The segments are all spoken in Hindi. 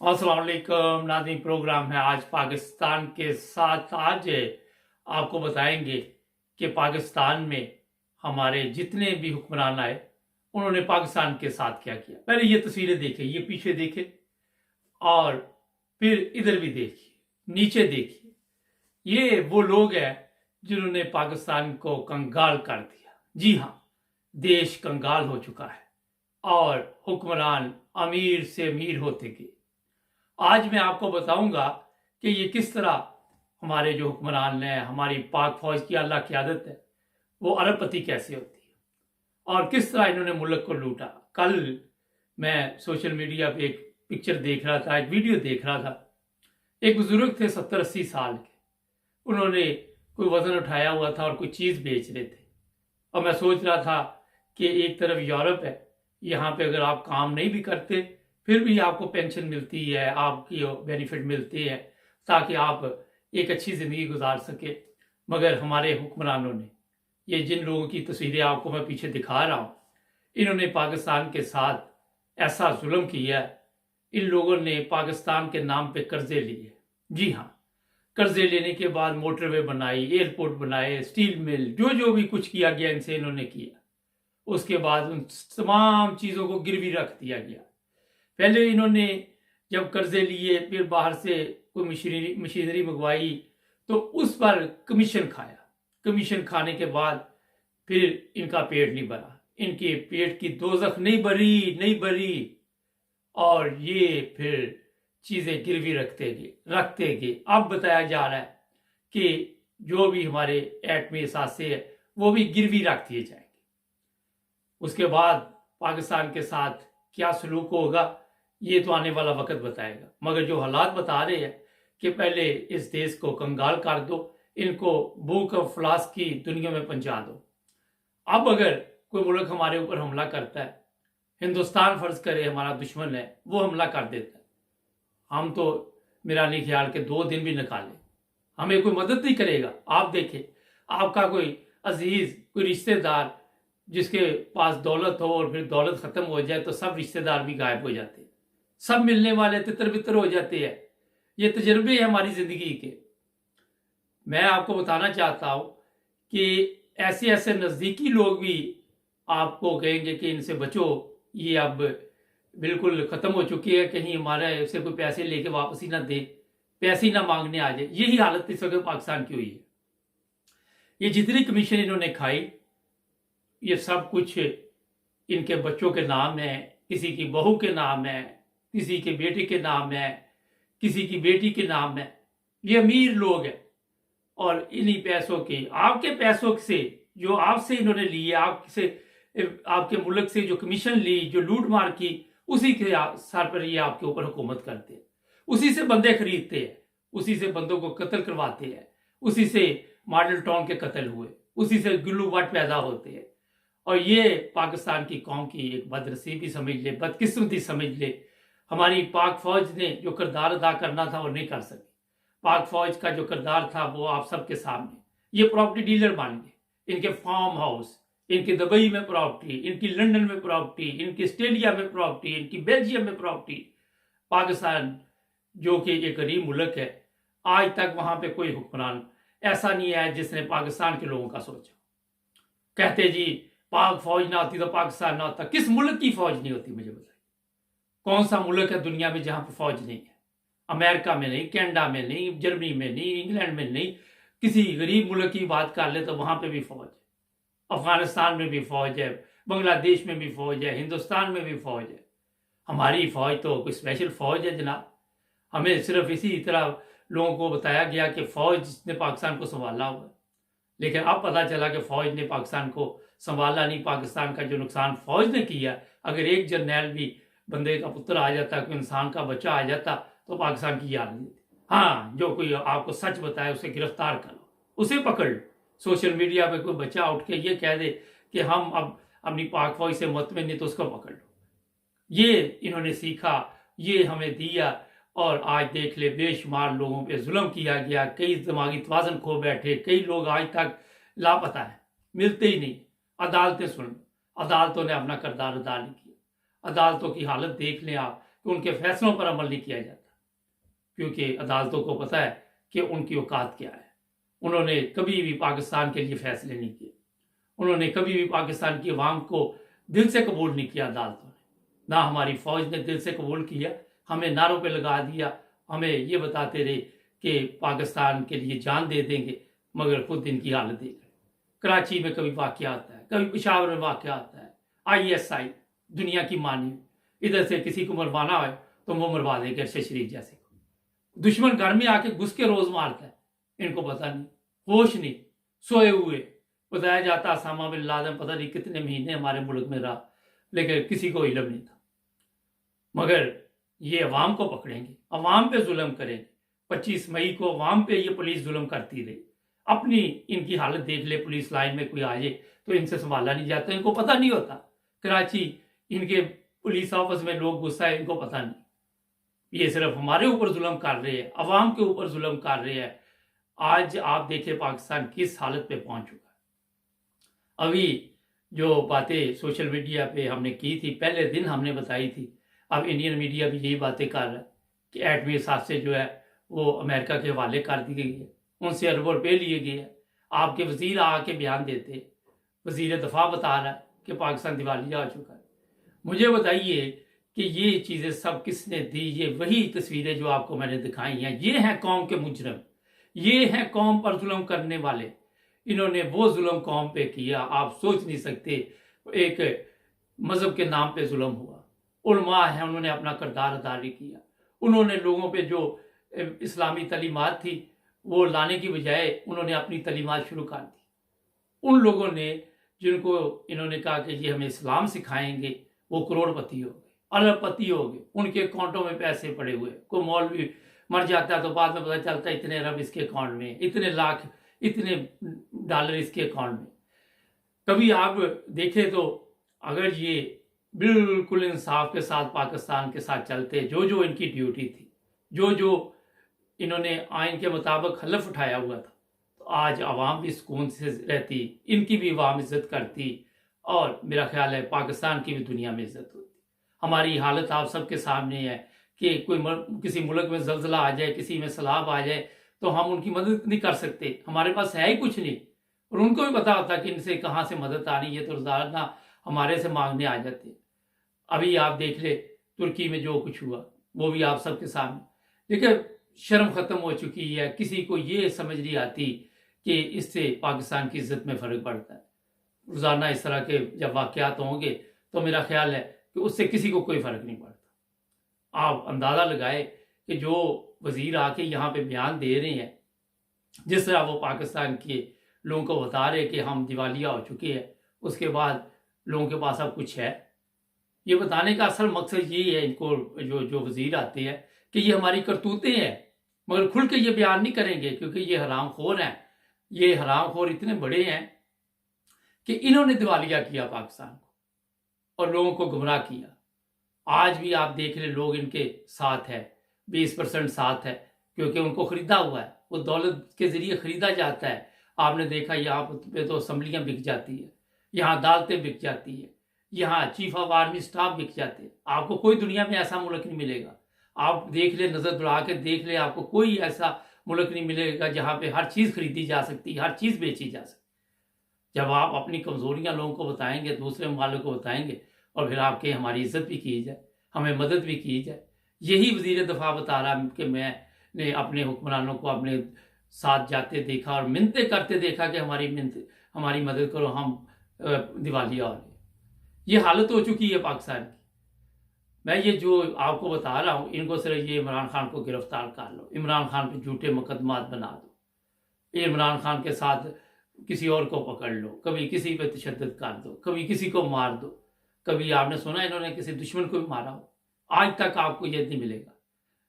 अस्सलाम वालेकुम नाज़रीन। प्रोग्राम है आज पाकिस्तान के साथ। आज आपको बताएंगे कि पाकिस्तान में हमारे जितने भी हुक्मरान आए उन्होंने पाकिस्तान के साथ क्या किया। पहले ये तस्वीरें देखें, ये पीछे देखें और फिर इधर भी देखिए, नीचे देखिए। ये वो लोग हैं जिन्होंने पाकिस्तान को कंगाल कर दिया। जी हाँ, देश कंगाल हो चुका है और हुक्मरान अमीर से अमीर होते गए। आज मैं आपको बताऊंगा कि ये किस तरह हमारे जो हुक्मरान हैं, हमारी पाक फौज की आला क़यादत है, वो अरबपति कैसे होती है और किस तरह इन्होंने मुल्क को लूटा। कल मैं सोशल मीडिया पे एक पिक्चर देख रहा था, एक वीडियो देख रहा था। एक बुजुर्ग थे 70-80 साल के, उन्होंने कोई वजन उठाया हुआ था और कोई चीज़ बेच रहे थे। और मैं सोच रहा था कि एक तरफ यूरोप है, यहाँ पे अगर आप काम नहीं भी करते फिर भी आपको पेंशन मिलती है, आपकी बेनिफिट मिलती है ताकि आप एक अच्छी ज़िंदगी गुजार सके। मगर हमारे हुक्मरानों ने, ये जिन लोगों की तस्वीरें आपको मैं पीछे दिखा रहा हूँ, इन्होंने पाकिस्तान के साथ ऐसा जुल्म किया है। इन लोगों ने पाकिस्तान के नाम पे कर्जे लिए। जी हाँ, कर्जे लेने के बाद मोटरवे बनाई, एयरपोर्ट बनाए, स्टील मिल, जो जो भी कुछ किया गया इनसे इन्होंने किया। उसके बाद उन तमाम चीज़ों को गिरवी रख दिया गया। पहले इन्होंने जब कर्जे लिए, फिर बाहर से कोई मशीनरी मंगवाई तो उस पर कमीशन खाया। कमीशन खाने के बाद फिर इनका पेट नहीं भरा, इनके पेट की दोजख नहीं भरी और ये फिर चीज़ें गिरवी रखते गए। अब बताया जा रहा है कि जो भी हमारे एटमी असासे है वो भी गिरवी रख दिए जाएंगे। उसके बाद पाकिस्तान के साथ क्या सलूक होगा ये तो आने वाला वक्त बताएगा। मगर जो हालात बता रहे हैं कि पहले इस देश को कंगाल कर दो, इनको भूख और अफलास की दुनिया में पहुंचा दो। अब अगर कोई मुल्क हमारे ऊपर हमला करता है, हिंदुस्तान फर्ज करे हमारा दुश्मन है, वो हमला कर देता है, हम तो मेरा नहीं ख्याल के 2 दिन भी निकाले, हमें कोई मदद नहीं करेगा। आप देखें, आपका कोई अजीज, कोई रिश्तेदार जिसके पास दौलत हो और फिर दौलत खत्म हो जाए तो सब रिश्तेदार भी गायब हो जाते हैं, सब मिलने वाले तितर बितर हो जाते हैं। ये तजर्बे हैं हमारी जिंदगी के। मैं आपको बताना चाहता हूं कि ऐसे ऐसे नजदीकी लोग भी आपको कहेंगे कि इनसे बचो, ये अब बिल्कुल खत्म हो चुकी है, कहीं हमारे से कोई पैसे लेके वापस ही ना दे, पैसे ही ना मांगने आ जाए। यही हालत इस वक्त पाकिस्तान की हुई है। ये जितनी कमीशन इन्होंने खाई, ये सब कुछ इनके बच्चों के नाम है, किसी की बहू के नाम है, किसी के बेटे के नाम है, किसी की बेटी के नाम है। ये अमीर लोग हैं और इन्हीं पैसों के, आपके पैसों से जो आपसे इन्होंने लिए, आपसे, आपके मुल्क से जो कमीशन ली, जो लूट मार की, उसी के सर पर ये आपके ऊपर हुकूमत करते हैं। उसी से बंदे खरीदते हैं, उसी से बंदों को कत्ल करवाते हैं, उसी से मॉडल टाउन के कत्ल हुए, उसी से गुल्लू बट पैदा होते हैं। और ये पाकिस्तान की कौम की एक बदनसीबी समझ ले, बदकिस्मती समझ ले। हमारी पाक फौज ने जो किरदार अदा करना था वो नहीं कर सकी। पाक फौज का जो किरदार था वो आप सबके सामने, ये प्रॉपर्टी डीलर बन गए। इनके फार्म हाउस, इनकी दुबई में प्रॉपर्टी, इनकी लंदन में प्रॉपर्टी, इनकी ऑस्ट्रेलिया में प्रॉपर्टी, इनकी बेल्जियम में प्रॉपर्टी। पाकिस्तान जो कि एक गरीब मुल्क है, आज तक वहां पे कोई हुक्मरान ऐसा नहीं है जिसने पाकिस्तान के लोगों का सोचा। कहते जी पाक फौज ना होती तो पाकिस्तान ना होता। किस मुल्क की फौज नहीं होती मुझे बताइए? कौन सा मुल्क है दुनिया में जहां पर फौज नहीं है? अमेरिका में नहीं, कनाडा में नहीं, जर्मनी में नहीं, इंग्लैंड में नहीं। किसी गरीब मुल्क की बात कर ले तो वहां पे भी फौज है। अफगानिस्तान में भी फौज है, बांग्लादेश में भी फौज है, हिंदुस्तान में भी फौज है। हमारी फौज तो कोई स्पेशल फौज है जनाब। हमें सिर्फ इसी तरह लोगों को बताया गया कि फौज ने पाकिस्तान को संभाला हुआ, लेकिन अब पता चला कि फौज ने पाकिस्तान को संभाला नहीं। पाकिस्तान का जो नुकसान फौज ने किया, अगर एक जर्नैल भी बंदे का पुत्र आ जाता, कोई इंसान का बच्चा आ जाता तो पाकिस्तान की याद नहीं थी। हाँ, जो कोई आपको सच बताए उसे गिरफ्तार करो, उसे पकड़ लो। सोशल मीडिया पे कोई बच्चा उठ के ये कह दे कि हम अब अपनी पाक फौज से मुतमिन नहीं, तो उसको पकड़ लो। ये इन्होंने सीखा, ये हमें दिया और आज देख ले बेशुमार लोगों पे जुल्म किया गया। कई दिमागी तवाज़ुन खो बैठे, कई लोग आज तक लापता है, मिलते ही नहीं। अदालतें सुन, अदालतों ने अपना किरदार अदा नहीं किया। अदालतों की हालत देख लें आप, कि उनके फैसलों पर अमल नहीं किया जाता, क्योंकि अदालतों को पता है कि उनकी औकात क्या है। उन्होंने कभी भी पाकिस्तान के लिए फैसले नहीं किए, उन्होंने कभी भी पाकिस्तान की अवाम को दिल से कबूल नहीं किया अदालतों ने, ना हमारी फौज ने दिल से कबूल किया। हमें नारों पे लगा दिया, हमें ये बताते रहे कि पाकिस्तान के लिए जान दे देंगे, मगर खुद इनकी हालत देख रहे। कराची में कभी वाक़या आता है, कभी पेशावर में वाक़या आता है। ISI दुनिया की मानी, इधर से किसी को मरवाना हो तो वो मरवा देंगे अरशद शरीफ जैसे को। दुश्मन घर में आके घुस के रोज मारता है, इनको पता नहीं, होश नहीं, सोए हुए। बताया जाता उसामा बिन लादेन पता नहीं कितने महीने हमारे मुल्क में रहा, लेकिन किसी को इल्म नहीं था। मगर ये अवाम को पकड़ेंगे, अवाम पे जुल्म करेंगे। 25 मई को अवाम पे ये पुलिस जुल्म करती रही। अपनी इनकी हालत देख ले, पुलिस लाइन में कोई आ जाए तो इनसे संभाला नहीं जाता, इनको पता नहीं होता। कराची इनके पुलिस ऑफिस में लोग गुस्सा है, इनको पता नहीं। ये सिर्फ हमारे ऊपर जुल्म कर रहे हैं, अवाम के ऊपर जुल्म कर रहे हैं। आज आप देखिए पाकिस्तान किस हालत पे पहुंच चुका है। अभी जो बातें सोशल मीडिया पे हमने की थी, पहले दिन हमने बताई थी, अब इंडियन मीडिया भी यही बातें कर रहा है कि एटमी साथ जो है वो अमेरिका के हवाले कर दी गई है, उनसे अरबों रुपये लिए गए हैं। आपके वजीर आके बयान देते, वजीर दफा बता रहा है कि पाकिस्तान दिवालिया हो चुका है। मुझे बताइए कि ये चीज़ें सब किसने दी? ये वही तस्वीरें जो आपको मैंने दिखाई हैं, ये हैं कौम के मुजरम, ये हैं कौम पर जुल्म करने वाले। इन्होंने वो जुल्म कौम पे किया, आप सोच नहीं सकते। एक मजहब के नाम पे जुल्म हुआ, उलमा है उन्होंने अपना किरदार अदा नहीं किया। उन्होंने लोगों पे जो इस्लामी तलीमात थी वो लाने की बजाय उन्होंने अपनी तलीमात शुरू कर दी। उन लोगों ने जिनको इन्होंने कहा कि ये हमें इस्लाम सिखाएंगे, वो करोड़पति हो गए, अरबपति हो गए, उनके अकाउंटों में पैसे पड़े हुए। कोई मौलवी मर जाता है तो बाद में पता चलता है इतने अरब इसके अकाउंट में, इतने लाख, इतने डॉलर इसके अकाउंट में। कभी आप देखें तो अगर ये बिल्कुल इंसाफ के साथ पाकिस्तान के साथ चलते, जो जो इनकी ड्यूटी थी, जो जो इन्होंने आइन के मुताबिक हलफ उठाया हुआ था, तो आज आवाम भी सुकून से रहती, इनकी भी आवाम इज्जत करती, और मेरा ख्याल है पाकिस्तान की भी दुनिया में इज्जत होती। हमारी हालत आप सबके सामने है कि किसी मुल्क में जल्जला आ जाए, किसी में सैलाब आ जाए, तो हम उनकी मदद नहीं कर सकते, हमारे पास है ही कुछ नहीं। और उनको भी पता होता कि इनसे कहाँ से मदद आनी है, तो रोजाना हमारे से मांगने आ जाते। अभी आप देख ले तुर्की में जो कुछ हुआ, वो भी आप सबके सामने। देखिए शर्म खत्म हो चुकी है, किसी को ये समझ नहीं आती कि इससे पाकिस्तान की इज्जत में फर्क पड़ता है। रोजाना इस तरह के जब वाकयात होंगे तो मेरा ख्याल है कि उससे किसी को कोई फर्क नहीं पड़ता। आप अंदाजा लगाए कि जो वजीर आके यहाँ पे बयान दे रहे हैं, जिस तरह वो पाकिस्तान के लोगों को बता रहे कि हम दिवालिया हो चुके हैं, उसके बाद लोगों के पास अब कुछ है। ये बताने का असल मकसद यही है इनको, जो जो वजीर आते हैं, कि ये हमारी करतूतें हैं, मगर खुल के ये बयान नहीं करेंगे, क्योंकि ये हरामखोर हैं। ये हरामखोर इतने बड़े हैं कि इन्होंने दिवालिया किया पाकिस्तान को और लोगों को गुमराह किया। आज भी आप देख ले लोग इनके साथ है, 20% साथ है, क्योंकि उनको खरीदा हुआ है, वो दौलत के जरिए खरीदा जाता है। आपने देखा यहाँ पे तो असम्बलियाँ बिक जाती है, यहाँ अदालतें बिक जाती है, यहाँ चीफ ऑफ आर्मी स्टाफ बिक जाते हैं। आपको कोई दुनिया में ऐसा मुल्क नहीं मिलेगा। आप देख ले, नजर दौड़ा के देख ले, आपको कोई ऐसा मुल्क नहीं मिलेगा जहाँ पे हर चीज खरीदी जा सकती, हर चीज बेची जा सकती। जब आप अपनी कमजोरियां लोगों को बताएंगे, दूसरे ममालिक को बताएंगे, और फिर आपके हमारी इज्जत भी की जाए, हमें मदद भी की जाए। यही वजीर दफा बता रहा कि मैंने अपने हुक्मरानों को अपने साथ जाते देखा और मिन्नतें करते देखा कि हमारी मदद करो, हम दिवालिया हो रहे। ये हालत हो चुकी है पाकिस्तान की। मैं ये जो आपको बता रहा हूँ, इनको सिर्फ ये इमरान खान को गिरफ्तार कर लो, इमरान खान पे झूठे मुकदमात बना दो, इमरान खान के साथ किसी और को पकड़ लो, कभी किसी पे तशद्दुद कर दो, कभी किसी को मार दो। कभी आपने सुना इन्होंने किसी दुश्मन को भी मारा हो? आज तक आपको ये नहीं मिलेगा।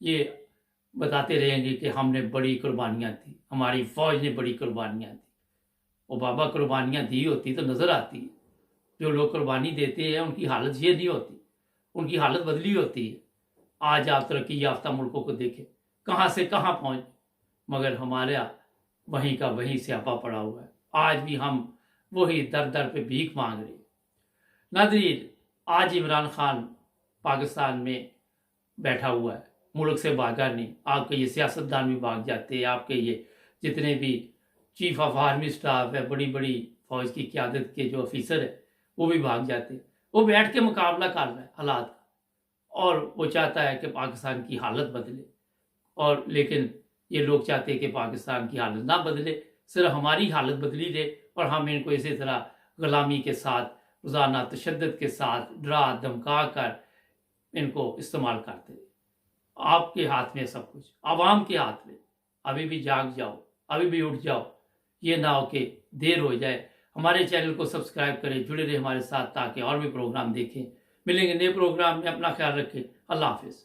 ये बताते रहेंगे कि हमने बड़ी कुर्बानियाँ दी, हमारी फौज ने बड़ी कुर्बानियाँ दी। वो बाबा कुर्बानियाँ दी होती तो नजर आती है। जो लोग कुर्बानी देते हैं उनकी हालत ये नहीं होती, उनकी हालत बदली होती है। आज आप तरक्की याफ्ता मुल्कों को देखें, कहाँ से कहाँ पहुँच, मगर हमारा वहीं का वहीं स्यापा पड़ा हुआ है। आज भी हम वही दर दर पे भीख मांग रहे हैं। नाज़रीन, आज इमरान खान पाकिस्तान में बैठा हुआ है, मुल्क से भागा नहीं। आपके ये सियासतदान भी भाग जाते हैं, आपके ये जितने भी चीफ ऑफ आर्मी स्टाफ है, बड़ी बड़ी फौज की क़यादत के जो ऑफिसर है, वो भी भाग जाते हैं। वो बैठ के मुकाबला कर रहा है हालात का, और वो चाहता है कि पाकिस्तान की हालत बदले। और लेकिन ये लोग चाहते हैं कि पाकिस्तान की हालत ना बदले, सिर्फ हमारी हालत बदली रहे और हम इनको इसी तरह गुलामी के साथ, रोज़ाना तशद्दुद के साथ डरा धमका कर इनको इस्तेमाल करते हैं। आपके हाथ में सब कुछ, आवाम के हाथ में। अभी भी जाग जाओ, अभी भी उठ जाओ, ये ना हो कि देर हो जाए। हमारे चैनल को सब्सक्राइब करें, जुड़े रहे हमारे साथ ताकि और भी प्रोग्राम देखें। मिलेंगे नए प्रोग्राम में, अपना ख्याल रखें। अल्लाह हाफिज़।